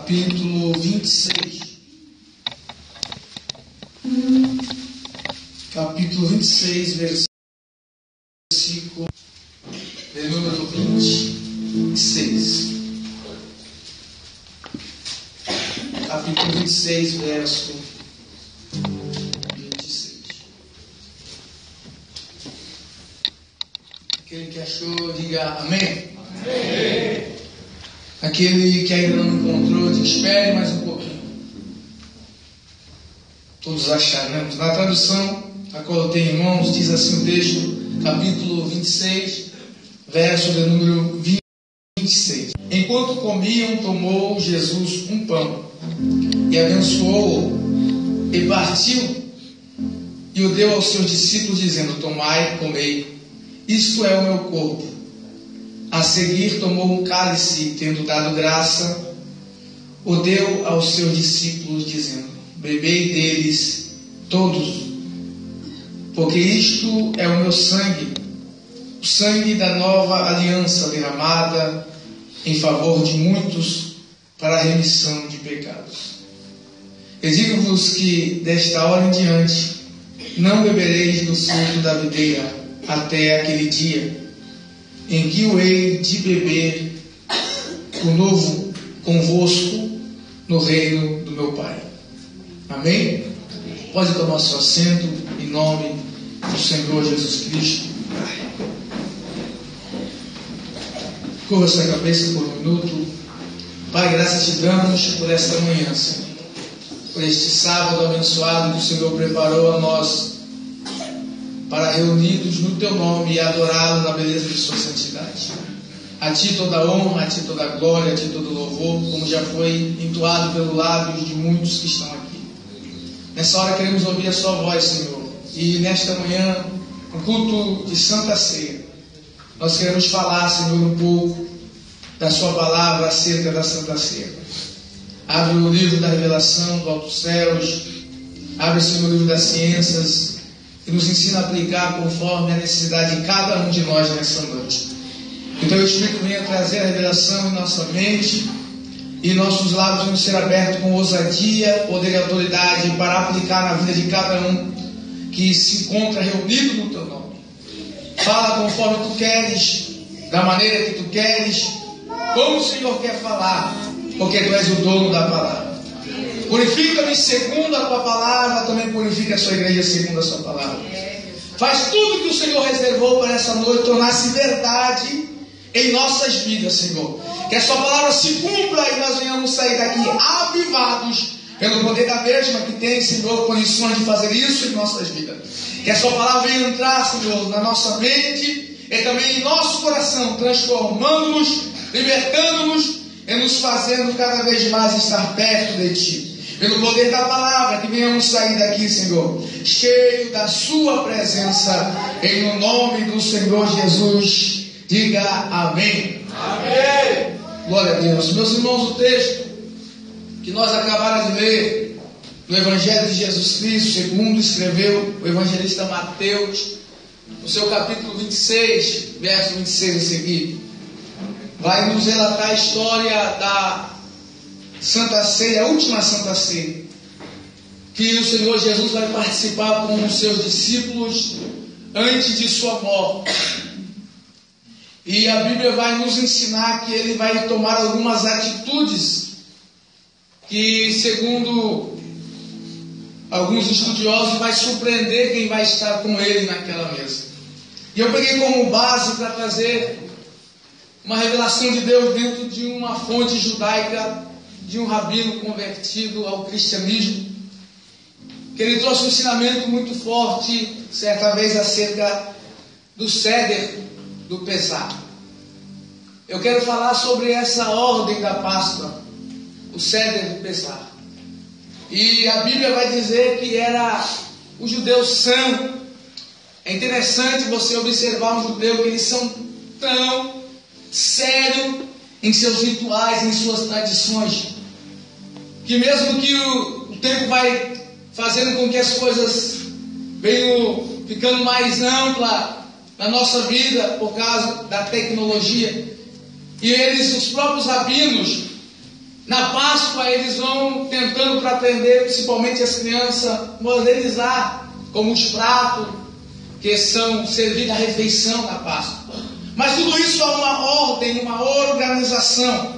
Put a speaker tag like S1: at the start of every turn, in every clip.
S1: capítulo 26. Capítulo 26, versículo de número 26. Capítulo 26, verso 26. Aquele que achou, diga amém. Amém. Aquele que ainda não encontrou, diga espere mais um pouquinho. Todos acharam, né? Na tradução, a qual eu tenho em mãos, diz assim o texto, capítulo 26, verso de número 26. Enquanto comiam, tomou Jesus um pão, e abençoou-o, e partiu, e o deu aos seus discípulos, dizendo: tomai, comei, isto é o meu corpo. A seguir tomou um cálice, e tendo dado graça, o deu aos seus discípulos, dizendo: bebei deles todos, porque isto é o meu sangue, o sangue da nova aliança, derramada em favor de muitos para a remissão de pecados. Eu digo-vos que desta hora em diante não bebereis do fruto da videira até aquele dia em que o hei de beber o novo convosco no reino do meu Pai. Amém? Pode tomar seu assento em nome do Senhor Jesus Cristo. Curva sua cabeça por um minuto. Pai, graças te damos por esta manhã, Senhor, por este sábado abençoado que o Senhor preparou a nós para reunidos no teu nome e adorá-lo na beleza de sua santidade. A ti toda a honra, a ti toda a glória, a ti todo o louvor, como já foi entoado pelos lábios de muitos que estão aqui. Nessa hora queremos ouvir a sua voz, Senhor, e nesta manhã, no culto de Santa Ceia, nós queremos falar, Senhor, um pouco da sua palavra acerca da Santa Ceia. Abre o livro da revelação do alto céus, abre, Senhor, o livro das ciências, e nos ensina a aplicar conforme a necessidade de cada um de nós nessa noite. Então o Espírito venha trazer a revelação em nossa mente e nossos lábios vão ser abertos com ousadia, poder e autoridade para aplicar na vida de cada um que se encontra reunido no teu nome. Fala conforme tu queres, da maneira que tu queres, como o Senhor quer falar, porque tu és o dono da palavra. Purifica-me segundo a tua palavra, também purifica a sua igreja segundo a sua palavra. Faz tudo que o Senhor reservou para essa noite tornar-se verdade em nossas vidas, Senhor. Que a sua palavra se cumpra e nós venhamos sair daqui avivados pelo poder da mesma que tem, Senhor, condições de fazer isso em nossas vidas. Que a sua palavra venha entrar, Senhor, na nossa mente e também em nosso coração, transformando-nos, libertando-nos e nos fazendo cada vez mais estar perto de Ti. Pelo poder da palavra, que venhamos sair daqui, Senhor, cheio da sua presença, em nome do Senhor Jesus. Diga amém. Amém. Glória a Deus. Meus irmãos, o texto que nós acabamos de ler no Evangelho de Jesus Cristo, segundo escreveu o evangelista Mateus, no seu capítulo 26, verso 26 a seguir, vai nos relatar a história da Santa Ceia, a última Santa Ceia, que o Senhor Jesus vai participar com os seus discípulos antes de sua morte. E a Bíblia vai nos ensinar que ele vai tomar algumas atitudes que, segundo alguns estudiosos, vai surpreender quem vai estar com ele naquela mesa. E eu peguei como base para trazer uma revelação de Deus dentro de uma fonte judaica, de um rabino convertido ao cristianismo, que ele trouxe um ensinamento muito forte, certa vez, acerca do Seder, do Pesar. Eu quero falar sobre essa ordem da Páscoa, o Seder do Pesar. E a Bíblia vai dizer que os judeus são. É interessante você observar um judeu que eles são tão sérios em seus rituais, em suas tradições, que mesmo que o tempo vai fazendo com que as coisas venham ficando mais amplas na nossa vida por causa da tecnologia, e eles, os próprios rabinos, Na Páscoa eles vão tentando para aprender, principalmente as crianças, modernizar como os pratos que são servidos à refeição na Páscoa. Mas tudo isso é uma ordem, uma organização.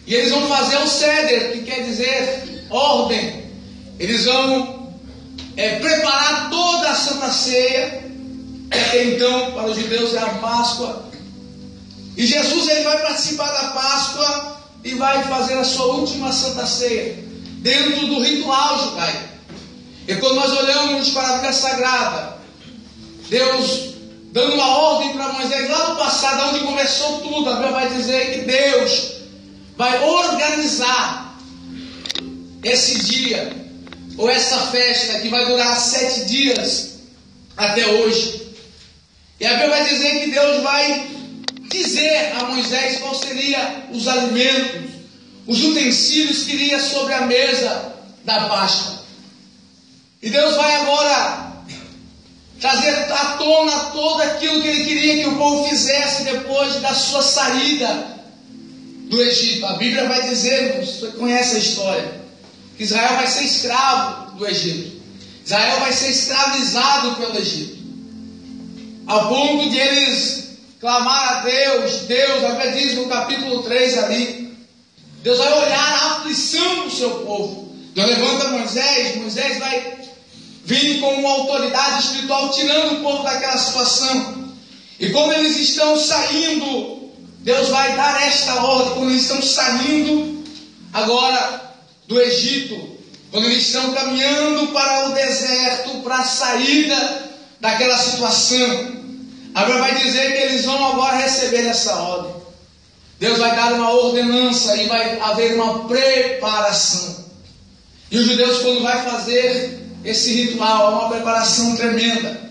S1: E eles vão fazer o Seder, que quer dizer ordem. Eles vão preparar toda a Santa Ceia, que até então para os judeus é a Páscoa. E Jesus ele vai participar da Páscoa e vai fazer a sua última Santa Ceia, dentro do ritual judaico. E quando nós olhamos para a Bíblia Sagrada, Deus dando uma ordem para Moisés, lá no passado, onde começou tudo, a Bíblia vai dizer que Deus vai organizar esse dia, ou essa festa, que vai durar 7 dias até hoje. E a Bíblia vai dizer que Deus vai dizer a Moisés qual seria os alimentos, os utensílios que iria sobre a mesa da Páscoa. E Deus vai agora trazer à tona todo aquilo que Ele queria que o povo fizesse depois da sua saída do Egito. A Bíblia vai dizer, você conhece a história, que Israel vai ser escravo do Egito. Israel vai ser escravizado pelo Egito, ao ponto de eles clamar a Deus. Deus, a Bíblia diz no capítulo 3 ali, Deus vai olhar a aflição do seu povo. Deus levanta Moisés, Moisés vai vir como uma autoridade espiritual, tirando o povo daquela situação. E quando eles estão saindo, Deus vai dar esta ordem, quando eles estão saindo agora do Egito, quando eles estão caminhando para o deserto, para a saída daquela situação, a Bíblia vai dizer que eles vão agora receber essa ordem. Deus vai dar uma ordenança e vai haver uma preparação. E os judeus, quando vai fazer esse ritual, é uma preparação tremenda,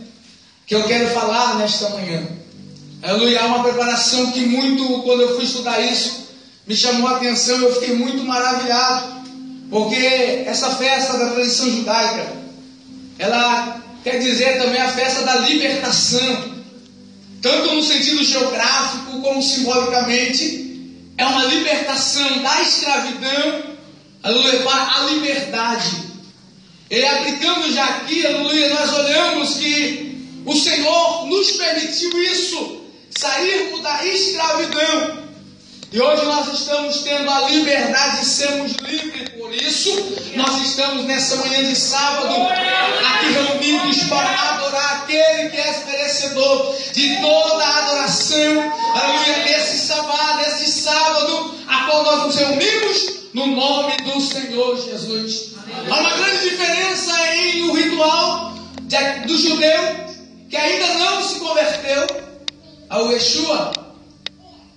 S1: que eu quero falar nesta manhã. Aleluia, é uma preparação que muito, quando eu fui estudar isso, me chamou a atenção, eu fiquei muito maravilhado, porque essa festa da tradição judaica, ela quer dizer também a festa da libertação, tanto no sentido geográfico como simbolicamente. É uma libertação da escravidão, aleluia, para a liberdade. E aplicando já aqui, aleluia, nós olhamos que o Senhor nos permitiu isso, sairmos da escravidão. E hoje nós estamos tendo a liberdade de sermos livres. Por isso, nós estamos nessa manhã de sábado aqui reunidos para adorar aquele que é merecedor de toda a adoração. Aleluia, nesse sábado, a qual nós nos reunimos no nome do Senhor Jesus. Há uma grande diferença em o ritual do judeu, que ainda não se converteu ao Yeshua.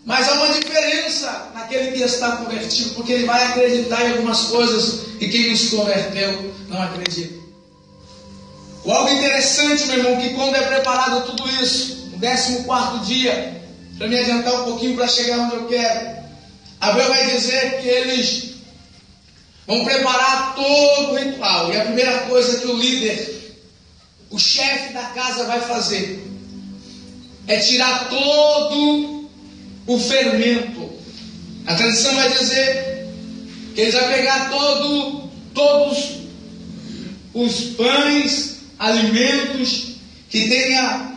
S1: Mas há uma diferença naquele que está convertido, porque ele vai acreditar em algumas coisas e quem não se converteu não acredita. O algo interessante, meu irmão, que quando é preparado tudo isso, no 14º dia, para me adiantar um pouquinho para chegar onde eu quero, a Bíblia vai dizer que eles vão preparar todo o ritual. E a primeira coisa que o líder, o chefe da casa vai fazer, é tirar todo o fermento. A tradição vai dizer que eles vão pegar todos os pães, alimentos que tenha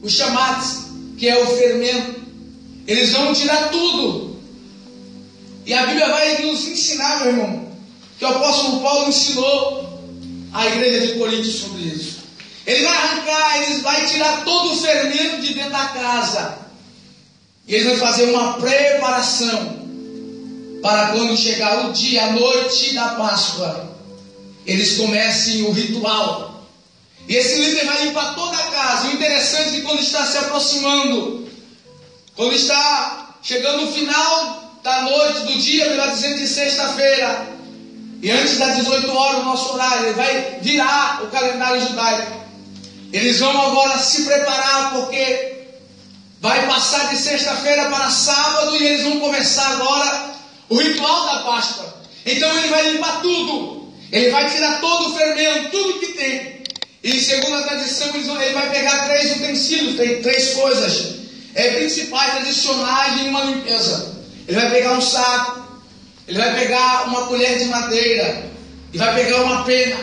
S1: os chamates, que é o fermento. Eles vão tirar tudo. E a Bíblia vai nos ensinar, meu irmão, que o apóstolo Paulo ensinou à igreja de Coríntios sobre isso. Ele vai arrancar, ele vai tirar todo o fermento de dentro da casa. E eles vão fazer uma preparação para quando chegar o dia, a noite da Páscoa, eles comecem o ritual. E esse líder vai limpar toda a casa. O interessante é que quando está se aproximando, quando está chegando no final da noite, do dia, melhor dizendo, de sexta-feira, e antes das 18 horas, o nosso horário, ele vai virar o calendário judaico. Eles vão agora se preparar, porque vai passar de sexta-feira para sábado e eles vão começar agora o ritual da Páscoa. Então ele vai limpar tudo. Ele vai tirar todo o fermento, tudo que tem. E segundo a tradição, ele vai pegar 3 utensílios, tem 3 coisas principais, tradicionais em uma limpeza. Ele vai pegar um saco, ele vai pegar uma colher de madeira e vai pegar uma pena.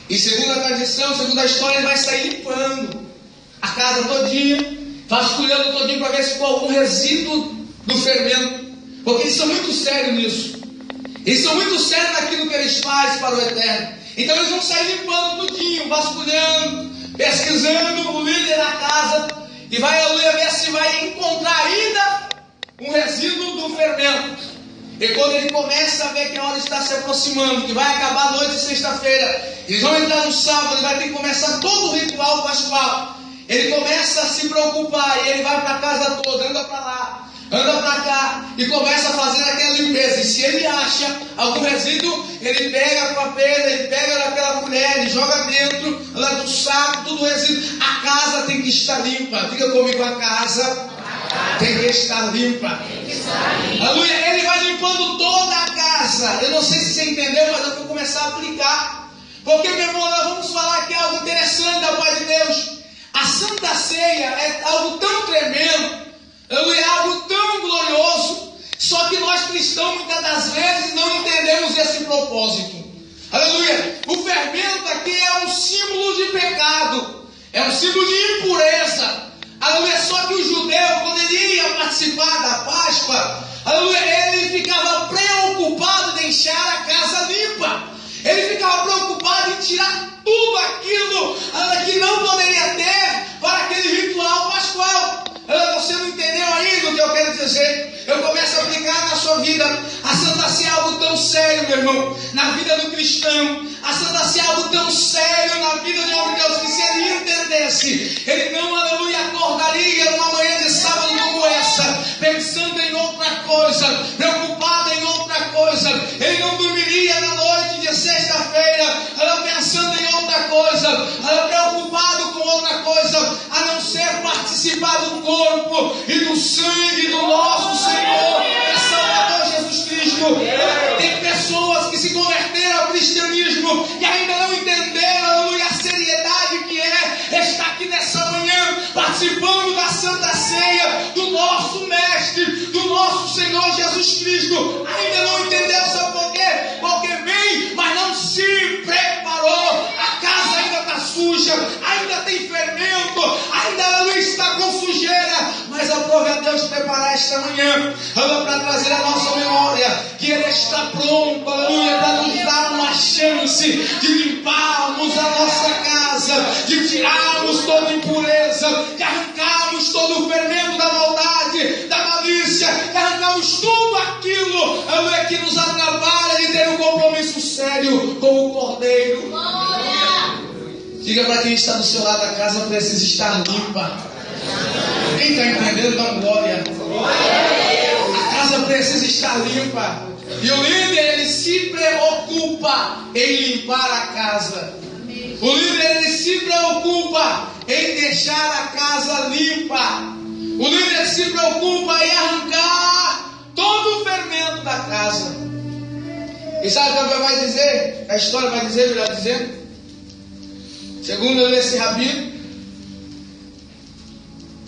S1: E segundo a tradição, segundo a história, ele vai sair limpando a casa todinha, vasculhando todinho para ver se ficou algum resíduo do fermento. Porque eles são muito sérios nisso. Eles são muito sérios naquilo que eles fazem para o Eterno. Então eles vão sair limpando tudinho, vasculhando, pesquisando o líder da casa, e vai ver se vai encontrar ainda um resíduo do fermento. E quando ele começa a ver que a hora está se aproximando, que vai acabar a noite de sexta-feira, eles vão entrar no sábado, ele vai ter que começar todo o ritual pascual. Ele começa a se preocupar, e ele vai para a casa toda, anda para lá, anda para cá, e começa a fazer aquela limpeza. E se ele acha algum resíduo, ele pega com a pena, ele pega naquela colher, ele joga dentro, lá do saco, tudo resíduo. A casa tem que estar limpa. Diga comigo, a casa tem que estar limpa. Aleluia. Ele vai limpando toda a casa. Eu não sei se você entendeu, mas eu vou começar a aplicar. Porque, meu irmão, nós vamos falar aqui algo interessante da paz de Deus. A Santa Ceia é algo tão tremendo, é algo tão glorioso, só que nós cristãos muitas das vezes não entendemos esse propósito. Aleluia! O fermento aqui é um símbolo de pecado, é um símbolo de impureza. Aleluia! Só que o judeu, quando ele ia participar da Páscoa, aleluia, ele ficava preocupado em deixar a casa limpa. Ele ficava preocupado em tirar tudo aquilo que não poderia ter para aquele ritual pascual. Você não entendeu ainda o que eu quero dizer? Eu começo a aplicar na sua vida. A Santa Ceia é algo tão sério, meu irmão, na vida do cristão. A Santa Ceia é algo tão sério na vida de um Deus, que se ele entendesse, ele não, aleluia, acordaria numa manhã de sábado como essa, pensando em outra coisa, preocupado em outra coisa. Ele não dormiria na noite de sexta-feira, pensando em outra coisa, preocupado com outra coisa, a não ser participar do corpo e do sangue do nosso Senhor e Salvador Jesus Cristo. Tem pessoas que se converteram ao cristianismo e ainda não entenderam, aleluia, a seriedade que é estar aqui nessa manhã, participando da Santa Ceia do nosso Mestre, do nosso Senhor Jesus Cristo. Ainda não entendeu, sabe por quê? Porque vem, mas não se preparou. A casa ainda está suja, ainda tem fermento, ainda não está com sujeira. Mas aprove a Deus preparar esta manhã, para trazer a nossa memória que Ele está pronto, aleluia, para nos dar uma chance de limparmos a nossa casa, de tirarmos toda impureza, de arrancarmos todo o fermento da maldade, da malícia, de arrancarmos tudo aquilo, aleluia, que nos atrapalha de ter um compromisso sério com o Cordeiro. Diga para quem está do seu lado, a casa precisa estar limpa. Quem está entendendo, dá glória. A casa precisa estar limpa. E o líder, ele se preocupa em limpar a casa. O líder, ele se preocupa em deixar a casa limpa. O líder se preocupa em arrancar todo o fermento da casa. E sabe o que vai dizer? A história vai dizer, melhor dizendo, segundo esse rabino,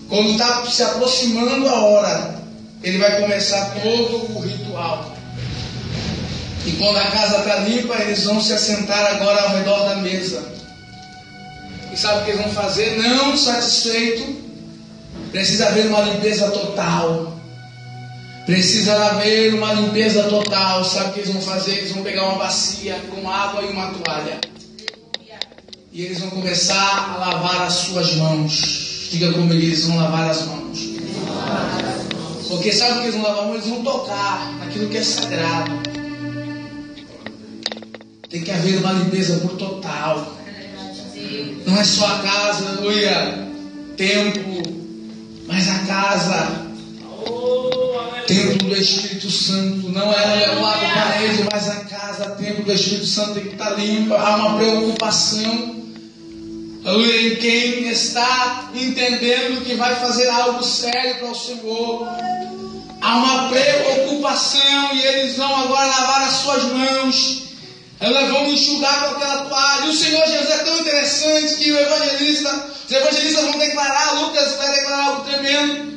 S1: quando está se aproximando a hora, ele vai começar todo o ritual. E quando a casa está limpa, eles vão se assentar agora ao redor da mesa. E sabe o que eles vão fazer? Não satisfeito, precisa haver uma limpeza total. Precisa haver uma limpeza total. Sabe o que eles vão fazer? Eles vão pegar uma bacia com água e uma toalha. E eles vão começar a lavar as suas mãos. Diga comigo, eles vão lavar as mãos. Porque sabe o que eles vão lavar as mãos? Eles vão tocar naquilo que é sagrado. Tem que haver uma limpeza por total. Não é só a casa, aleluia, templo, mas a casa, templo do Espírito Santo. Não é a parede, mas a casa, templo do Espírito Santo, tem que estar limpa. Há uma preocupação, aleluia, em quem está entendendo que vai fazer algo sério para o Senhor. Há uma preocupação e eles vão agora lavar as suas mãos. Elas vão enxugar com aquela toalha. E o Senhor Jesus é tão interessante que os evangelistas vão declarar, Lucas vai declarar algo tremendo.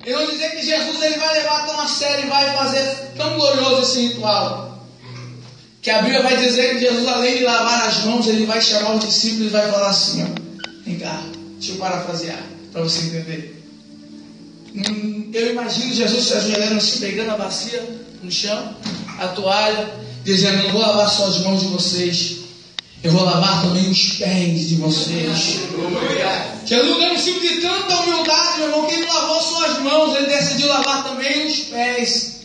S1: Eles vão dizer que Jesus ele vai levar tão a sério e vai fazer tão glorioso esse ritual, que a Bíblia vai dizer que Jesus, além de lavar as mãos, ele vai chamar os discípulos e vai falar assim, ó, vem cá, deixa eu parafrasear, para você entender. Eu imagino Jesus se ajoelhando assim, pegando a bacia no chão, a toalha, dizendo, não vou lavar só as mãos de vocês, eu vou lavar também os pés de vocês. Jesus deu um símbolo de tanta humildade, meu irmão, que ele não lavou só as mãos, ele decidiu lavar também os pés.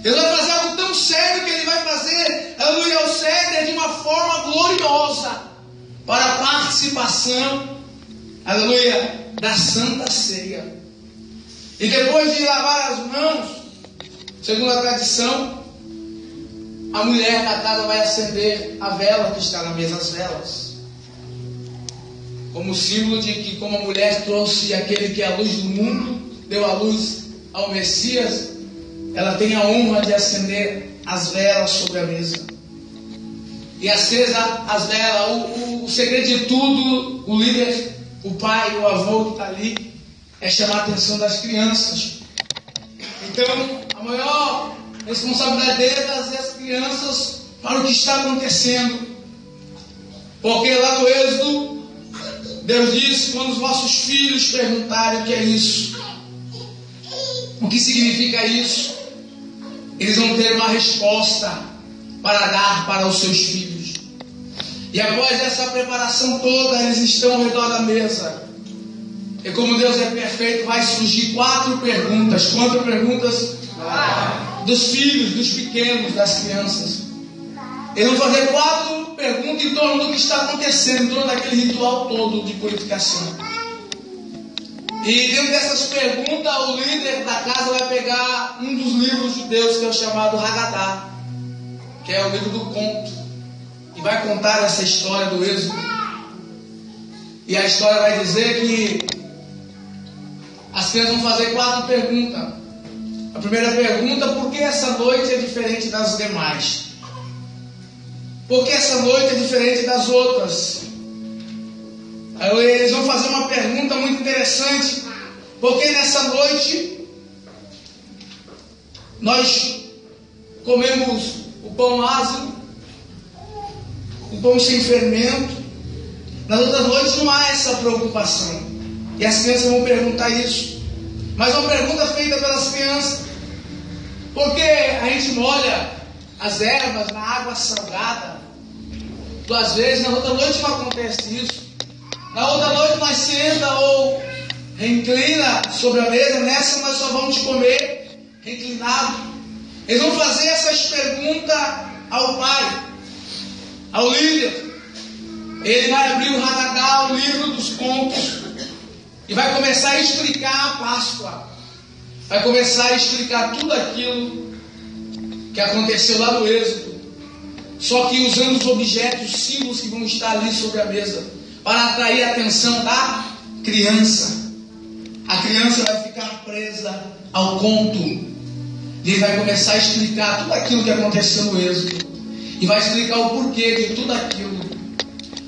S1: Deus vai fazer algo tão sério que ele vai fazer, aleluia, o céder de uma forma gloriosa para a participação, aleluia, da Santa Ceia. E depois de lavar as mãos, segundo a tradição, a mulher da casa vai acender a vela que está na mesa, as velas, como símbolo de que, como a mulher trouxe aquele que é a luz do mundo, deu a luz ao Messias, ela tem a honra de acender as velas sobre a mesa. E acesa as velas, o segredo de tudo, o líder, o pai, o avô que está ali, é chamar a atenção das crianças. Então, a maior responsabilidade dele é trazer as crianças para o que está acontecendo. Porque lá no Êxodo, Deus disse, quando os vossos filhos perguntarem o que é isso, o que significa isso, eles vão ter uma resposta para dar para os seus filhos. E após essa preparação toda, eles estão ao redor da mesa. E como Deus é perfeito, vai surgir 4 perguntas. Quantas perguntas? Dos filhos, dos pequenos, das crianças. Eles vão fazer 4 perguntas em torno do que está acontecendo, em torno daquele ritual todo de purificação. E dentro dessas perguntas, o líder da casa vai pegar um dos livros judeus, que é o chamado Haggadah, que é o livro do conto, e vai contar essa história do Êxodo. E a história vai dizer que as crianças vão fazer 4 perguntas. A primeira pergunta, por que essa noite é diferente das demais? Por que essa noite é diferente das outras? Eles vão fazer uma pergunta muito interessante. Porque nessa noite nós comemos o pão ácido, o pão sem fermento. Nas outras noites não há essa preocupação. E as crianças vão perguntar isso. Mas uma pergunta feita pelas crianças: por que a gente molha as ervas na água salgada 2 vezes? Na outra noite não acontece isso. Na outra noite nós senta ou reclina sobre a mesa. Nessa nós só vamos comer reclinado. Eles vão fazer essas perguntas ao pai, ao líder. Ele vai abrir o Haggadah, o livro dos contos, e vai começar a explicar a Páscoa. Vai começar a explicar tudo aquilo que aconteceu lá no Êxodo, só que usando os objetos, os símbolos que vão estar ali sobre a mesa, para atrair a atenção da criança. A criança vai ficar presa ao conto. Ele vai começar a explicar tudo aquilo que aconteceu no Êxodo, e vai explicar o porquê de tudo aquilo.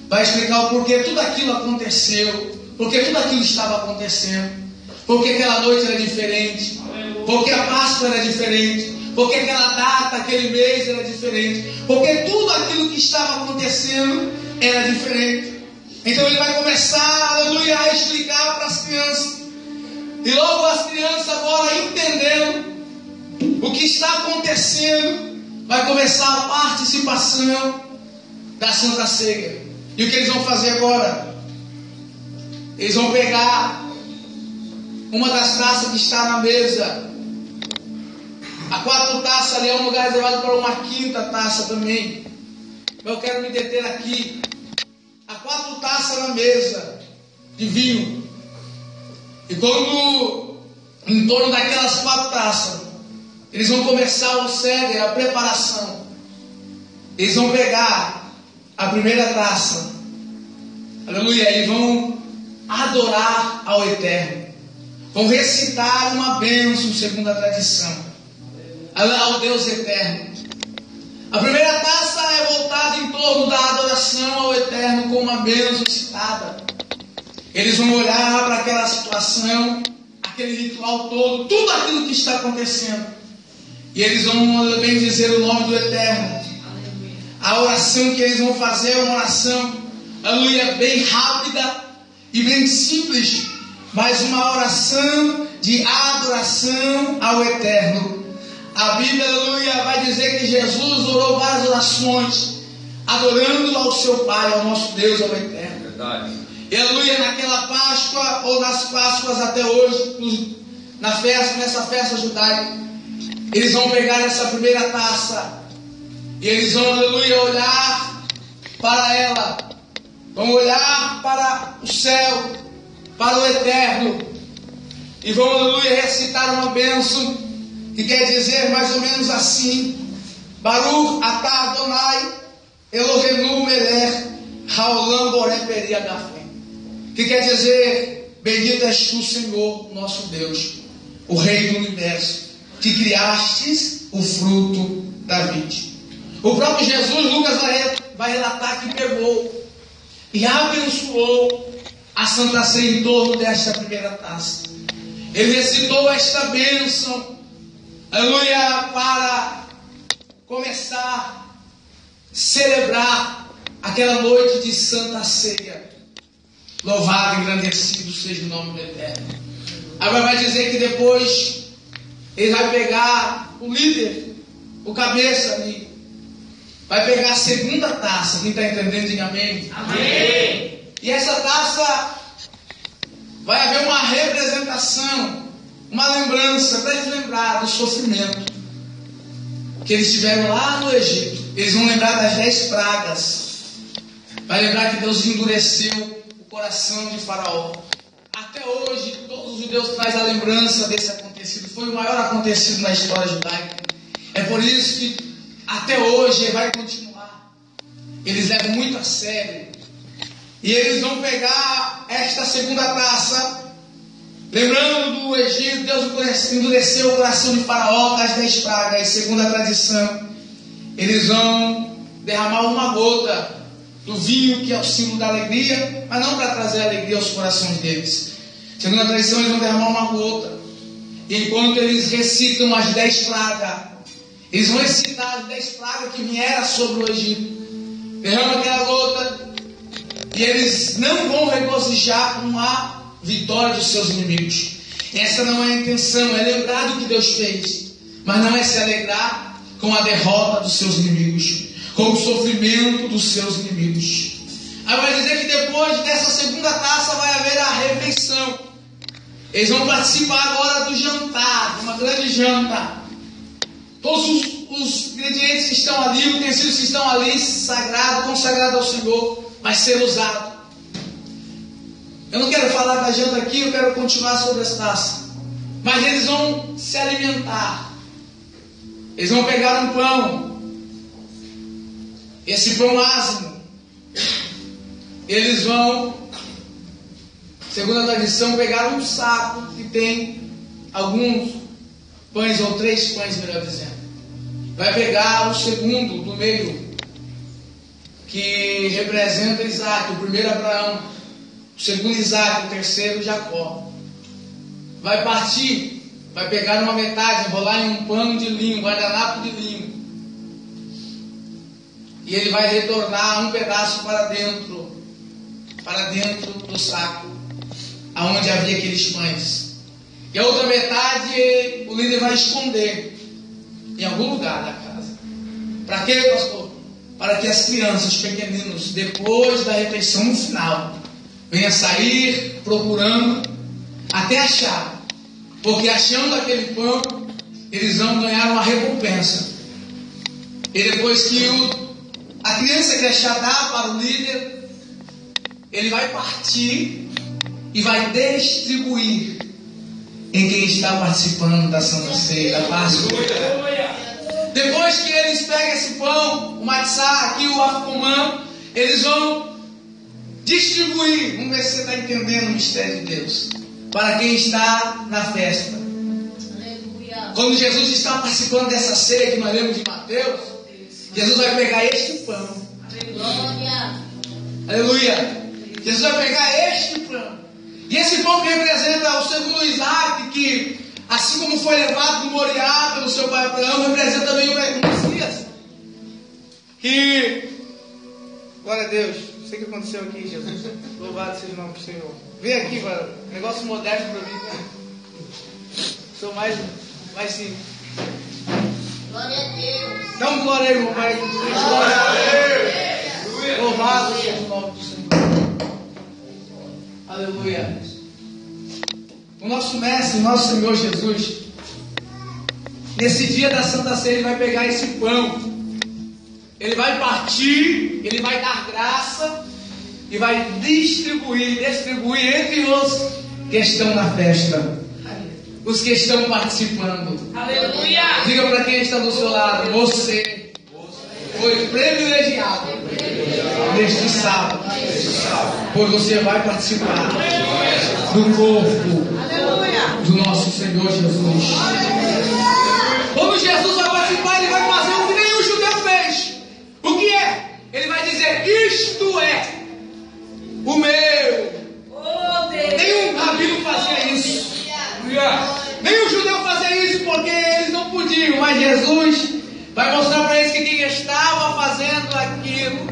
S1: Vai explicar o porquê tudo aquilo aconteceu, porque tudo aquilo estava acontecendo, porque aquela noite era diferente, porque a Páscoa era diferente, porque aquela data, aquele mês era diferente, porque tudo aquilo que estava acontecendo era diferente. Então ele vai começar, aleluia, a explicar para as crianças. E logo as crianças, agora entendendo o que está acontecendo, vai começar a participação da Santa Ceia. E o que eles vão fazer agora? Eles vão pegar uma das taças que está na mesa. A 4 taças ali é um lugar reservado para uma 5ª taça também. Eu quero me deter aqui. Há 4 taças na mesa de vinho. E quando, em torno daquelas 4 taças, eles vão começar o ceder, a preparação. Eles vão pegar a primeira taça, aleluia, e vão adorar ao Eterno. Vão recitar uma bênção segundo a tradição, ao Deus Eterno. A primeira taça é voltada em torno da adoração ao Eterno com uma bênção citada. Eles vão olhar para aquela situação, aquele ritual todo, tudo aquilo que está acontecendo. E eles vão bem dizer o nome do Eterno. A oração que eles vão fazer é uma oração, aleluia, bem rápida e bem simples, mas uma oração de adoração ao Eterno. A Bíblia, aleluia, vai dizer que Jesus orou várias orações, adorando ao seu Pai, ao nosso Deus, ao Eterno. Verdade. E aleluia, naquela Páscoa, ou nas Páscoas até hoje, nessa festa judaica, eles vão pegar essa primeira taça, e eles vão, aleluia, olhar para ela, vão olhar para o céu, para o Eterno, e vão, aleluia, recitar uma bênção, que quer dizer mais ou menos assim: Baruch atah Adonai Eloheinu melech haolam boré peri hadafim. Que quer dizer: bendito és tu, Senhor, nosso Deus, o Rei do Universo, que criastes o fruto da vide. O próprio Jesus, Lucas vai relatar que pegou e abençoou a Santa Ceia em torno desta primeira taça. Ele recitou esta bênção, aleluia, para começar a celebrar aquela noite de Santa Ceia. Louvado e engrandecido seja o nome do Eterno. Agora vai dizer que depois ele vai pegar o líder, o cabeça ali, vai pegar a segunda taça. Quem está entendendo, diga amém. Amém. E essa taça vai haver uma representação, uma lembrança para eles lembrar do sofrimento que eles tiveram lá no Egito. Eles vão lembrar das 10 pragas. Vai lembrar que Deus endureceu o coração de Faraó. Até hoje, todos os judeus trazem a lembrança desse acontecido. Foi o maior acontecido na história judaica. É por isso que até hoje vai continuar. Eles levam muito a sério. E eles vão pegar esta segunda taça, lembrando do Egito. Deus endureceu o coração de Faraó das 10 pragas. Segundo a tradição, eles vão derramar uma gota do vinho, que é o símbolo da alegria, mas não para trazer alegria aos corações deles. Segundo a tradição, eles vão derramar uma gota. E enquanto eles recitam as 10 pragas, eles vão recitar as 10 pragas que vieram sobre o Egito. Derrama aquela gota, e eles não vão regozijar com a vitória dos seus inimigos. Essa não é a intenção, é lembrar do que Deus fez, mas não é se alegrar com a derrota dos seus inimigos, com o sofrimento dos seus inimigos. Aí vai dizer que depois dessa segunda taça vai haver a refeição. Eles vão participar agora do jantar, de uma grande janta. Todos os ingredientes que estão ali, os utensílios que estão ali, sagrado, consagrado ao Senhor, vai ser usado. Eu não quero falar da janta aqui, eu quero continuar sobre as taças. Mas eles vão se alimentar. Eles vão pegar um pão. Esse pão ázimo. Eles vão, segundo a tradição, pegar um saco que tem alguns pães, ou 3 pães, melhor dizendo. Vai pegar o segundo do meio, que representa Isaac, o primeiro Abraão, o segundo Isaac, o terceiro Jacó. Vai partir, vai pegar uma metade, enrolar em um pano de linho, um guardanapo de linho, e ele vai retornar um pedaço para dentro do saco, aonde havia aqueles pães. E a outra metade o líder vai esconder em algum lugar da casa. Para quê, pastor? Para que as crianças, pequeninos, depois da refeição no final, venham sair procurando até achar. Porque achando aquele pão, eles vão ganhar uma recompensa. E depois que a criança que achar dá para o líder, ele vai partir e vai distribuir em quem está participando da Santa Ceia, da Páscoa. Depois que eles pegam esse pão, o matzá, aqui o afkomã, eles vão distribuir. Vamos ver se você está entendendo o mistério de Deus. Para quem está na festa. Aleluia. Quando Jesus está participando dessa ceia que nós lemos de Mateus, Jesus vai pegar este pão. Aleluia. Aleluia. Jesus vai pegar este pão. E E esse pão que representa o segundo Isaac, que assim como foi levado do Moriá pelo seu pai Abraão, representa também o Messias. Que, glória a Deus, não sei o que aconteceu aqui, Jesus. Louvado seja o nome do Senhor. Vem aqui, mano. Negócio moderno para mim, né? Sou mais simples.
S2: Glória a Deus.
S1: Dá um glória aí, irmão. Glória a Deus. Louvado seja o nome do Senhor. Aleluia. O nosso Mestre, o nosso Senhor Jesus, nesse dia da Santa Ceia, Ele vai pegar esse pão, Ele vai partir, Ele vai dar graça e vai distribuir entre os que estão na festa, os que estão participando.
S2: Aleluia.
S1: Diga para quem está do seu lado: você foi privilegiado neste sábado, pois você vai participar do corpo do nosso Senhor Jesus. Quando Jesus vai participar, Ele vai fazer o que nenhum judeu fez. O que é? Ele vai dizer: isto é o meu. Nenhum rabino fazia isso. Nenhum judeu fazia isso, porque eles não podiam. Mas Jesus vai mostrar para eles que quem estava fazendo aquilo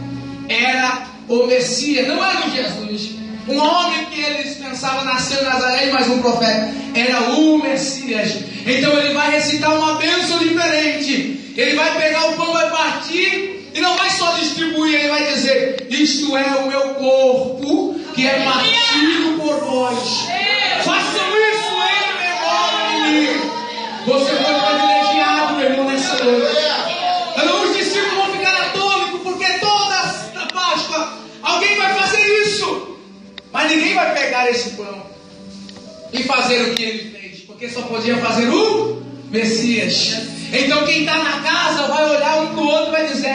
S1: era o Messias. Não era o Jesus, um homem que eles pensavam nasceu em Nazaré, mas um profeta. Era o Messias. Então ele vai recitar uma bênção diferente. Ele vai pegar o pão, vai partir e não vai só distribuir. Ele vai dizer: isto é o meu corpo, que é partido por vós. Façam isso em memória de mim. Você foi privilegiado, meu irmão, nessa noite. Os discípulos vão ficar atônitos, porque toda a Páscoa alguém vai fazer isso, mas ninguém vai pegar esse pão e fazer o que ele fez, porque só podia fazer o Messias. Então quem está na casa vai olhar um para o outro e vai dizer: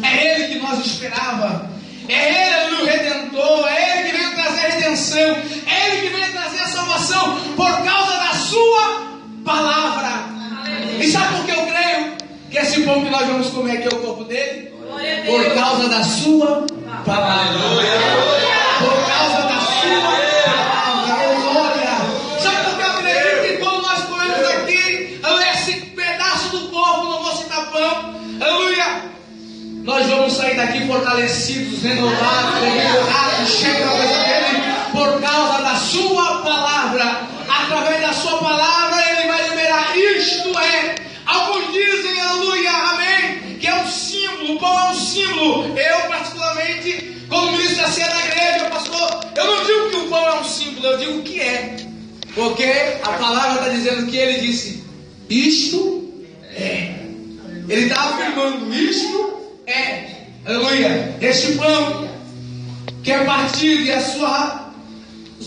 S1: é ele que nós esperava, é ele o Redentor, é ele que veio trazer a redenção, é ele que veio trazer a salvação por causa da sua palavra. E sabe por que eu creio que esse pão que nós vamos comer aqui é o corpo dele? Por causa da sua palavra. Por causa da sua palavra. Glória. Sabe por que eu acredito que quando nós comemos aqui, esse pedaço do corpo, não vou citar pão, aleluia, nós vamos sair daqui fortalecidos, renovados, regenerados, cheios da presença dele, por causa da sua palavra. Através da sua palavra ele vai liberar. Isto é, alguns dizem, aleluia, amém, que é um símbolo. O pão é um símbolo. Eu particularmente, como ministro da ceia da igreja, pastor, eu não digo que o pão é um símbolo, eu digo que é, porque a palavra está dizendo que ele disse: isto é. Ele está afirmando: isto é, aleluia. Este pão que é partido, e as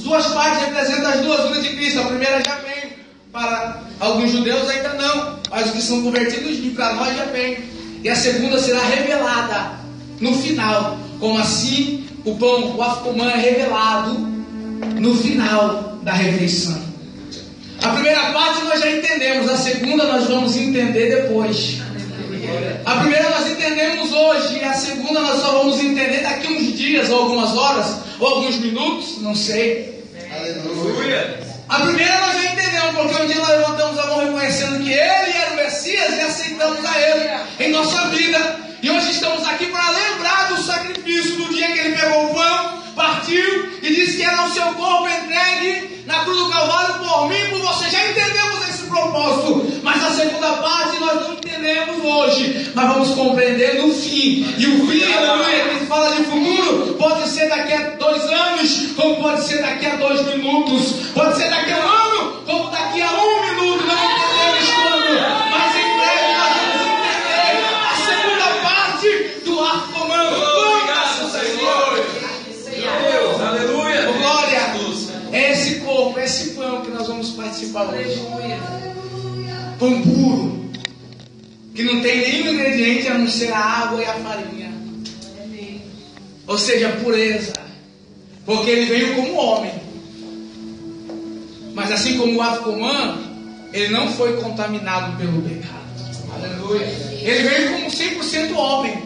S1: duas partes representam as duas vindas de Cristo. A primeira já vem, para alguns judeus ainda não, mas os que são convertidos, e para nós já vem. E a segunda será revelada no final. Como assim o pão, o afcomã, é revelado no final da refeição. A primeira parte nós já entendemos, a segunda nós vamos entender depois. A primeira nós entendemos hoje, e a segunda nós só vamos entender daqui uns dias, ou algumas horas, ou alguns minutos, não sei.
S3: Aleluia.
S1: A primeira nós já entendemos, porque um dia nós levantamos a mão reconhecendo que ele era o Messias e aceitamos a ele em nossa vida. E hoje estamos aqui para lembrar do sacrifício do dia que ele pegou o pão, partiu e disse que era o seu corpo entregue na cruz do Calvário por mim e por você. Já entendemos esse propósito, mas a segunda parte nós não entendemos hoje, mas vamos compreender no fim. E o fim, aleluia, que fala de futuro, pode ser daqui a 2 anos, como pode ser daqui a 2 minutos, pode ser daqui a 1 ano, como daqui a 1 minuto. Não entendemos quando, mas em breve nós vamos entender a segunda parte do arco comando.
S3: Obrigado, Senhor. Deus, aleluia.
S1: Glória. É esse corpo, é esse pão que nós vamos participar hoje. Pão puro, que não tem nenhum ingrediente a não ser a água e a farinha. Ou seja, pureza. Porque ele veio como homem. Mas assim como o afcomã, ele não foi contaminado pelo pecado. Aleluia. Ele veio como 100% homem.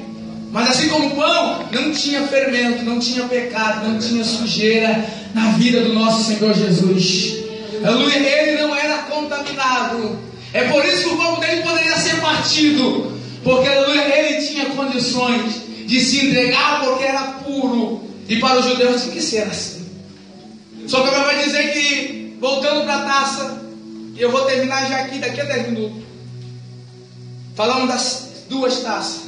S1: Mas assim como o pão, não tinha fermento, não tinha pecado, não tinha sujeira na vida do nosso Senhor Jesus. Aleluia, ele não era contaminado. É por isso que o corpo dele poderia ser partido, porque aleluia, ele tinha condições de se entregar porque era puro. E para os judeus tinha que ser assim. Só que a Bíblia vai dizer que, voltando para a taça, e eu vou terminar já aqui, daqui a 10 minutos, falando das duas taças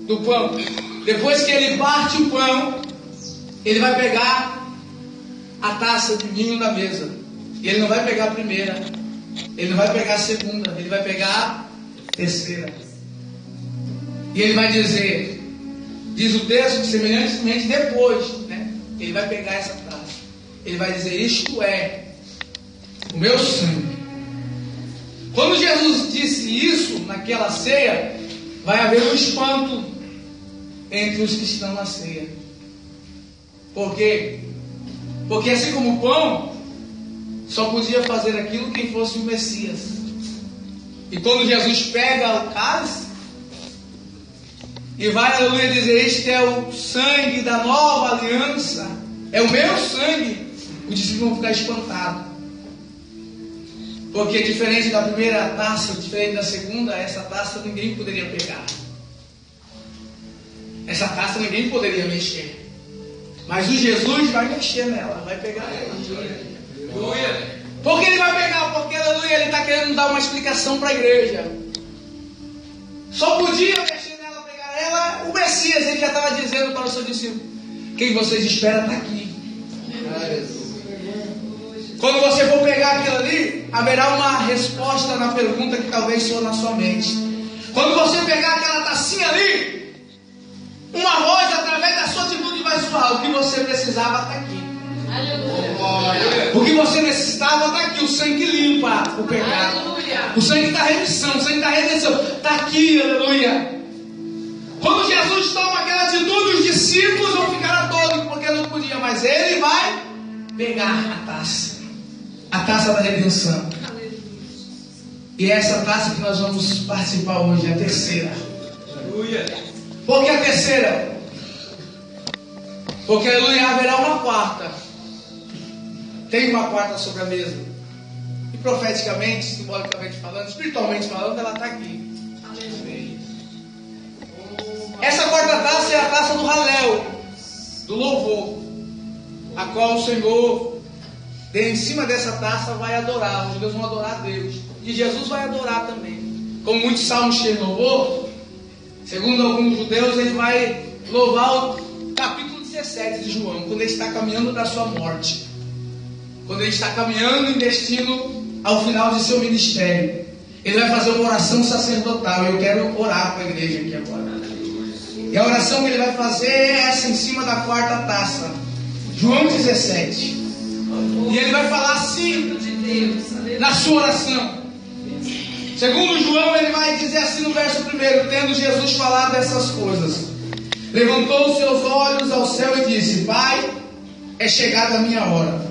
S1: do pão. Depois que ele parte o pão, ele vai pegar a taça de vinho da mesa. E ele não vai pegar a primeira, ele não vai pegar a segunda, ele vai pegar a terceira. E ele vai dizer, diz o texto que semelhantemente depois, né, ele vai pegar essa taça, ele vai dizer: isto é o meu sangue. Quando Jesus disse isso naquela ceia, vai haver um espanto entre os que estão na ceia. Por quê? Porque assim como o pão, só podia fazer aquilo quem fosse o Messias. E quando Jesus pega o cálice e vai, aleluia, dizer: este é o sangue da nova aliança, é o meu sangue, os discípulos vão ficar espantados. Porque diferente da primeira taça, diferente da segunda, essa taça ninguém poderia pegar. Essa taça ninguém poderia mexer. Mas o Jesus vai mexer nela, vai pegar ela. Por que ele vai pegar? Porque, aleluia, ele está querendo dar uma explicação para a igreja. Só podia mexer nela, pegar ela, o Messias. Ele já estava dizendo para os seus discípulos: quem vocês esperam está aqui. Quando você for pegar aquilo ali, haverá uma resposta na pergunta que talvez for na sua mente. Quando você pegar aquela tacinha ali, uma voz através da sua atitude vai falar: o que você precisava está aqui. Aleluia. O que você necessitava está aqui. O sangue limpa o pecado. Aleluia. O sangue da remissão, o sangue da redenção está aqui. Aleluia. Quando Jesus toma aquela atitude, os discípulos vão ficar atônitos, porque não podia, mas ele vai pegar a taça da redenção. E é essa taça que nós vamos participar hoje, a terceira. Por que a terceira? Porque, aleluia, haverá uma quarta. Tem uma quarta sobre a mesa. E profeticamente, simbolicamente falando, espiritualmente falando, ela está aqui. Essa quarta taça é a taça do Halel, do louvor, a qual o Senhor, em cima dessa taça, vai adorar. Os judeus vão adorar a Deus. E Jesus vai adorar também. Como muitos salmos cheios de louvor, segundo alguns judeus, ele vai louvar o capítulo 17 de João, quando ele está caminhando para a sua morte. Quando ele está caminhando em destino ao final de seu ministério. Ele vai fazer uma oração sacerdotal. E eu quero orar com a igreja aqui agora. E a oração que ele vai fazer é essa, em cima da quarta taça. João 17. E ele vai falar assim na sua oração. Segundo João, ele vai dizer assim no verso 1: tendo Jesus falado essas coisas, levantou os seus olhos ao céu e disse: Pai, é chegada a minha hora.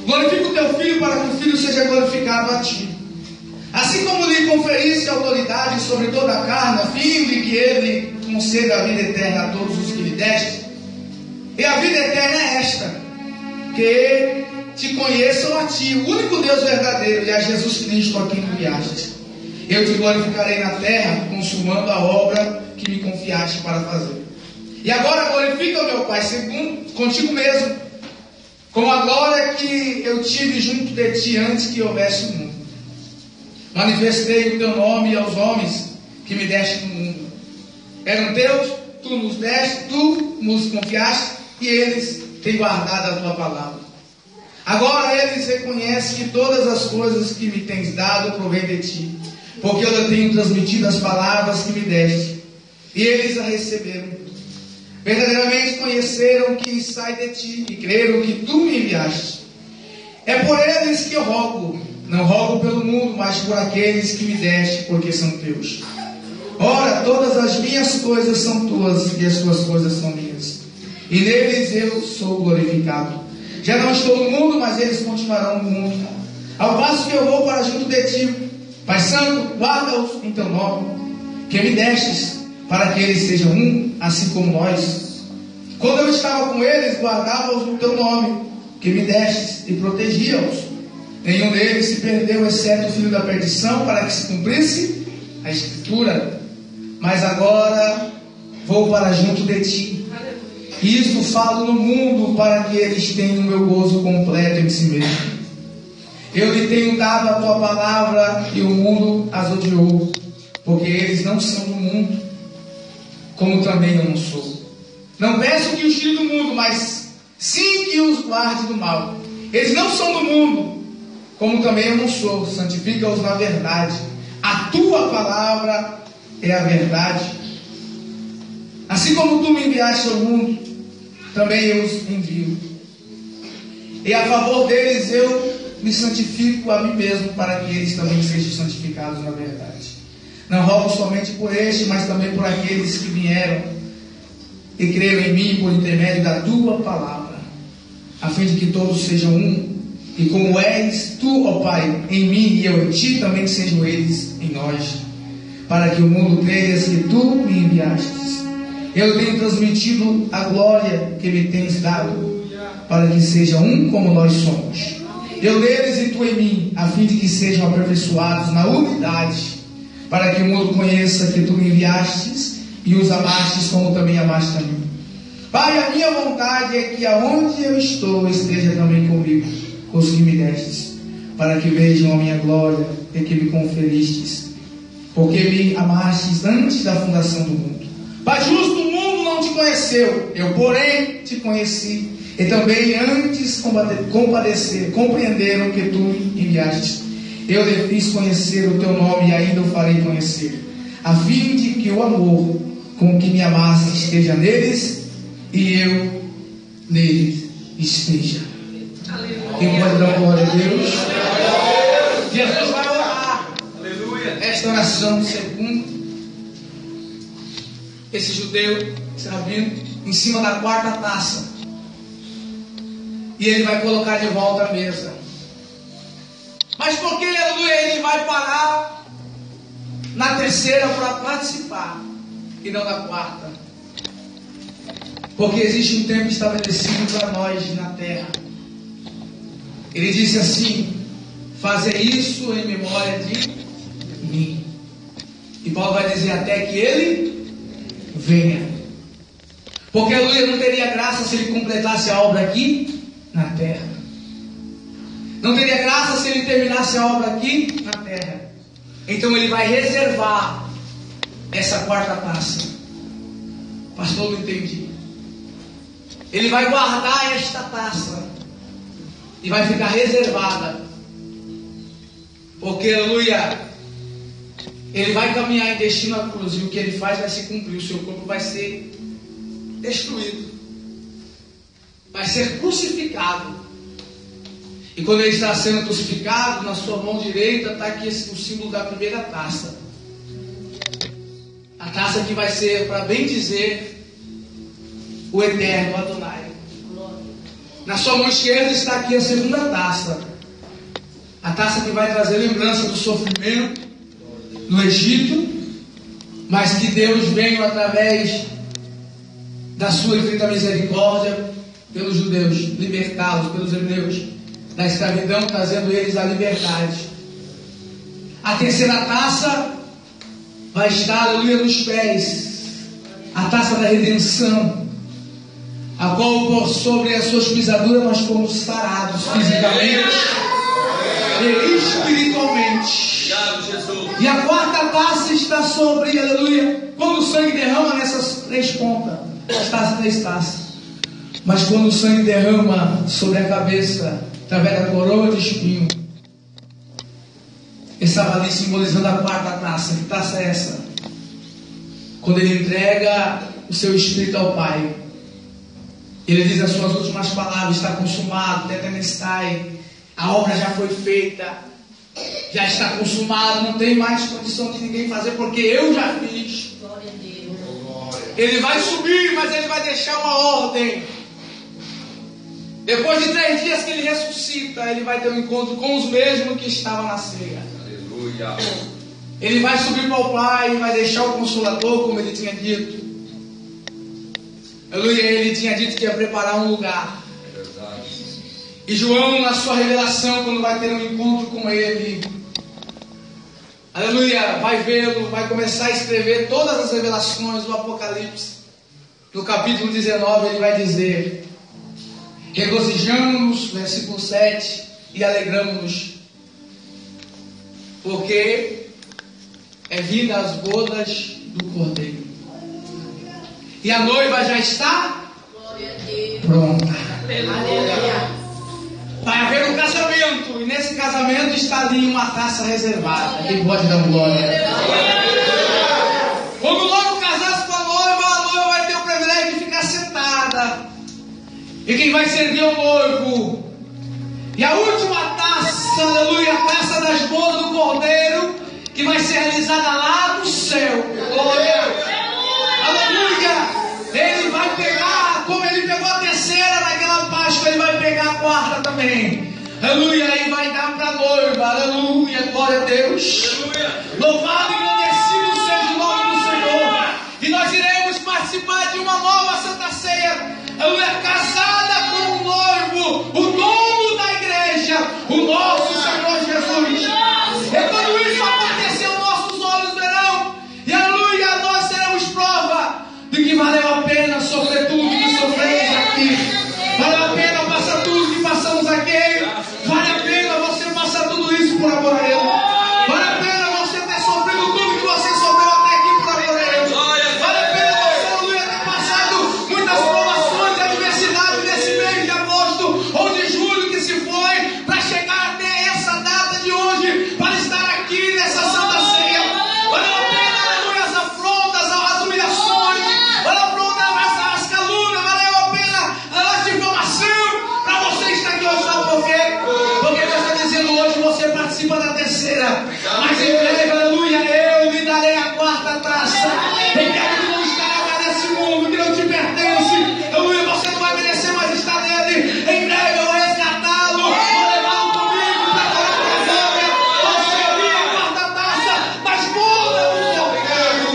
S1: Glorifica o teu filho, para que o filho seja glorificado a ti. Assim como lhe conferiste autoridade sobre toda a carne, a fim de que ele conceda a vida eterna a todos os que lhe deste. E a vida eterna é esta: que te conheçam a ti, o único Deus verdadeiro, e a Jesus Cristo a quem enviaste. Eu te glorificarei na terra, consumando a obra que me confiaste para fazer. E agora glorifica o meu Pai, segundo contigo mesmo, com a glória que eu tive junto de ti antes que houvesse o mundo. Manifestei o teu nome aos homens que me deste no mundo. Eram teus, tu nos deste, tu nos confiaste, e eles têm guardado a tua palavra. Agora eles reconhecem que todas as coisas que me tens dado provém de ti, porque eu tenho transmitido as palavras que me deste, e eles a receberam. Verdadeiramente conheceram que sai de ti, e creram que tu me enviaste. É por eles que eu rogo, não rogo pelo mundo, mas por aqueles que me deste, porque são teus. Ora, todas as minhas coisas são tuas, e as tuas coisas são minhas, e neles eu sou glorificado. Já não estou no mundo, mas eles continuarão no mundo, ao passo que eu vou para junto de ti. Pai Santo, guarda-os em teu nome, que me destes, para que eles sejam um, assim como nós. Quando eu estava com eles, guardava-os no teu nome, que me destes, e protegia-os. Nenhum deles se perdeu, exceto o filho da perdição, para que se cumprisse a Escritura. Mas agora vou para junto de ti. Isto falo no mundo, para que eles tenham o meu gozo completo em si mesmo. Eu lhe tenho dado a tua palavra, e o mundo as odiou, porque eles não são do mundo, como também eu não sou. Não peço que os tire do mundo, mas sim que os guarde do mal. Eles não são do mundo, como também eu não sou. Santifica-os na verdade. A tua palavra é a verdade. Assim como tu me enviaste ao mundo, também eu os envio. E a favor deles eu me santifico a mim mesmo, para que eles também sejam santificados na verdade. Não rogo somente por este, mas também por aqueles que vieram e creram em mim por intermédio da tua palavra, a fim de que todos sejam um, e como és tu, ó Pai, em mim e eu em ti, também sejam eles em nós, para que o mundo creia que tu me enviastes. Eu tenho transmitido a glória que me tens dado, para que sejam um como nós somos. Eu neles e tu em mim, a fim de que sejam aperfeiçoados na unidade, para que o mundo conheça que tu me enviastes e os amastes como também amaste a mim. Pai, a minha vontade é que aonde eu estou esteja também comigo, os que me destes, para que vejam a minha glória e que me conferistes, porque me amastes antes da fundação do mundo. Pai justo, o mundo não te conheceu, eu porém te conheci, e também antes compreenderam que tu me enviastes. Eu lhe fiz conhecer o teu nome e ainda o farei conhecer, a fim de que o amor com que me amaste esteja neles e eu neles esteja. Quem pode dar glória a Deus? Jesus vai orar. Esta oração segundo esse judeu, esse rabino, em cima da quarta taça. E ele vai colocar de volta a mesa. Mas por que, aleluia, ele vai parar na terceira para participar e não na quarta? Porque existe um tempo estabelecido para nós na terra. Ele disse assim: fazer isso em memória de mim. E Paulo vai dizer até que ele venha. Porque, aleluia, não teria graça se ele completasse a obra aqui na terra. Não teria graça se ele terminasse a obra aqui na terra. Então ele vai reservar essa quarta taça. Pastor, não entendi. Ele vai guardar esta taça e vai ficar reservada. Porque, aleluia, ele vai caminhar em destino à cruz, e o que ele faz vai se cumprir. O seu corpo vai ser destruído, vai ser crucificado. E quando ele está sendo crucificado, na sua mão direita está aqui o símbolo da primeira taça. A taça que vai ser, para bem dizer, o eterno Adonai. Na sua mão esquerda está aqui a segunda taça. A taça que vai trazer lembrança do sofrimento no Egito, mas que Deus veio através da sua infinita misericórdia pelos judeus, libertá-los, pelos hebreus, da escravidão, trazendo eles à liberdade. A terceira taça vai estar, aleluia, nos pés, a taça da redenção, a qual por sobre as suas pisaduras nós fomos sarados fisicamente e espiritualmente. E a quarta taça está sobre, aleluia, quando o sangue derrama nessas três pontas, as taças, três taças. Mas quando o sangue derrama sobre a cabeça, através da coroa de espinho, estava ali simbolizando a quarta taça. Que taça é essa? Quando ele entrega o seu espírito ao Pai, ele diz as suas últimas palavras: está consumado, tetelestai, a obra já foi feita, já está consumado, não tem mais condição de ninguém fazer, porque eu já fiz.
S2: Glória a Deus.
S1: Ele vai subir, mas ele vai deixar uma ordem. Depois de 3 dias que ele ressuscita, ele vai ter um encontro com os mesmos que estavam na ceia.
S3: Aleluia.
S1: Ele vai subir para o Pai e vai deixar o Consolador, como ele tinha dito. Aleluia, ele tinha dito que ia preparar um lugar. E João, na sua revelação, quando vai ter um encontro com ele, aleluia, vai vê-lo, vai começar a escrever todas as revelações do Apocalipse. No capítulo 19 ele vai dizer: regozijamo-nos, versículo 7, e alegramo-nos, porque é vinda as bodas do Cordeiro. E a noiva já está pronta.
S2: Aleluia.
S1: Vai haver um casamento, e nesse casamento está ali uma taça reservada. Quem pode dar glória? Quando o noivo casar-se com a noiva vai ter o privilégio de ficar sentada. E quem vai servir é o noivo. E a última taça, aleluia, a taça das bodas do Cordeiro, que vai ser realizada lá no céu. Glória. Aleluia. Ele vai pegar, como ele pegou a terceira naquela Páscoa, ele vai pegar a quarta também. Aleluia, e vai dar para a noiva. Aleluia, glória a Deus. Louvado e agradecido seja o nome do Senhor. E nós iremos participar de uma nova Santa Ceia. Aleluia, casada com o noivo, o dono da igreja, o nosso Senhor Jesus. E quando isso acontecer, nossos olhos verão. E aleluia, nós seremos prova de que valeu a pena sofrer tudo que sofremos aqui. Valeu a pena passar tudo que passamos aqui. Vale a pena você passar tudo isso por amor a Ele. Vale a pena você ter sofrido tudo que você sofreu até aqui por amor a Ele. Vale a pena você, aleluia, ter passado muitas provações e adversidades nesse mês de agosto ou de julho que se foi, para chegar até essa data de hoje, para estar aqui nessa Santa Ceia. Valeu a pena, aleluia, as afrontas, as humilhações. Valeu a pena as calúnias. Valeu a pena a difamação, para você estar aqui hoje. Sabe por quê? Porque Deus está dizendo hoje: você participa da terceira, mas em breve, aleluia, eu lhe darei a quarta taça. Eu quero que não estará mais nesse mundo, que não te pertence. Aleluia, você não vai merecer mais estar nele. Em breve eu vou resgatá-lo, vou levá-lo comigo para a glória. Vou servir a quarta taça das bodas do Cordeiro.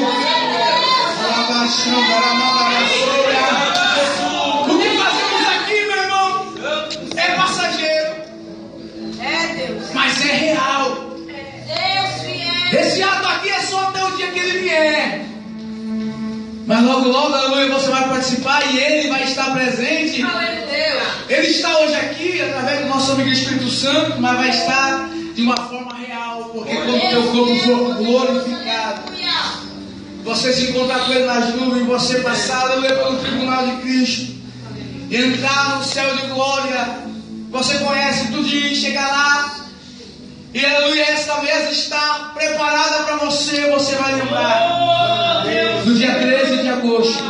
S1: O que fazemos aqui, meu irmão, é passageiro, mas é real. Esse ato aqui é só até o dia que ele vier. Mas logo, logo, aleluia, você vai participar e ele vai estar presente. Ele está hoje aqui através do nosso amigo Espírito Santo, mas vai estar de uma forma real, porque quando o teu corpo for glorificado, você se encontrar com ele nas nuvens, você passar, aleluia, pelo tribunal de Cristo, entrar no céu de glória, você conhece tudinho, chegar lá, e aleluia, essa mesa está preparada para você. Você vai lembrar do dia 13 de agosto.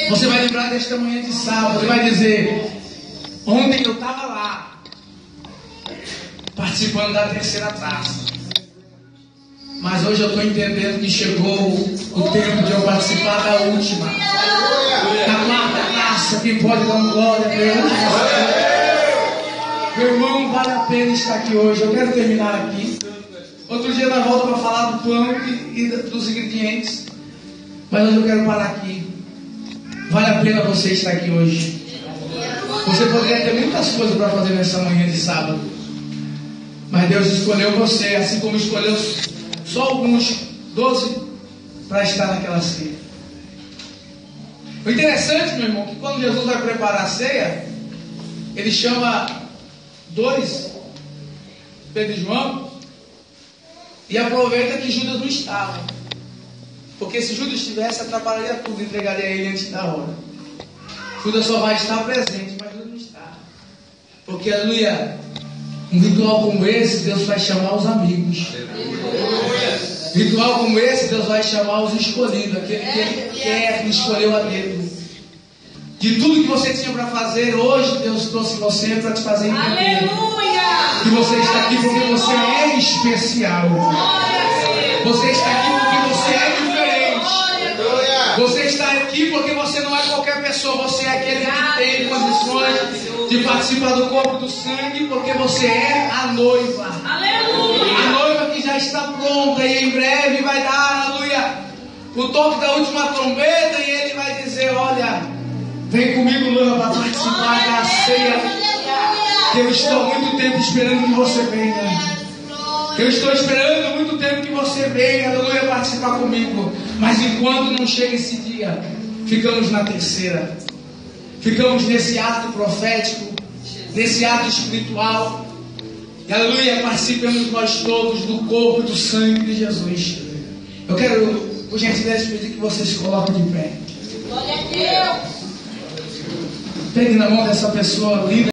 S1: Você vai lembrar desta manhã de sábado. Você vai dizer: ontem eu estava lá, participando da terceira taça, mas hoje eu estou entendendo que chegou o tempo de eu participar da última, da quarta taça. Quem pode dar glória a Deus? Meu irmão, vale a pena estar aqui hoje. Eu quero terminar aqui. Outro dia nós voltamos para falar do pão e dos ingredientes, mas hoje eu quero parar aqui. Vale a pena você estar aqui hoje. Você poderia ter muitas coisas para fazer nessa manhã de sábado, mas Deus escolheu você, assim como escolheu só alguns, 12, para estar naquela ceia. O interessante, meu irmão, que quando Jesus vai preparar a ceia, ele chama 2, Pedro e João, e aproveita que Judas não estava, porque se Judas estivesse, atrapalharia tudo, entregaria ele antes da hora. Judas só vai estar presente, mas Judas não está, porque, aleluia, um ritual como esse, Deus vai chamar os amigos. Ritual como esse, Deus vai chamar os escolhidos, aquele que Ele quer, que escolheu a dedo. De tudo que você tinha para fazer, hoje Deus trouxe você para te fazer entender que você está aqui porque você é especial. Você está aqui porque você é diferente. Você está aqui porque você não é qualquer pessoa. Você é aquele que tem condições de participar do corpo e do sangue, porque você é a noiva. A noiva que já está pronta e em breve vai dar, aleluia, o toque da última trombeta e Ele vai dizer: olha, vem comigo, noiva, para participar da ceia, que eu estou há muito tempo esperando que você venha. Eu estou esperando há muito tempo que você venha, aleluia, participar comigo. Mas enquanto não chega esse dia, ficamos na terceira. Ficamos nesse ato profético, nesse ato espiritual. E, aleluia, participemos nós todos do corpo e do sangue de Jesus. Eu quero, por gentileza, pedir que vocês coloquem de pé.
S2: Glória a Deus.
S1: Pegue na mão dessa pessoa linda.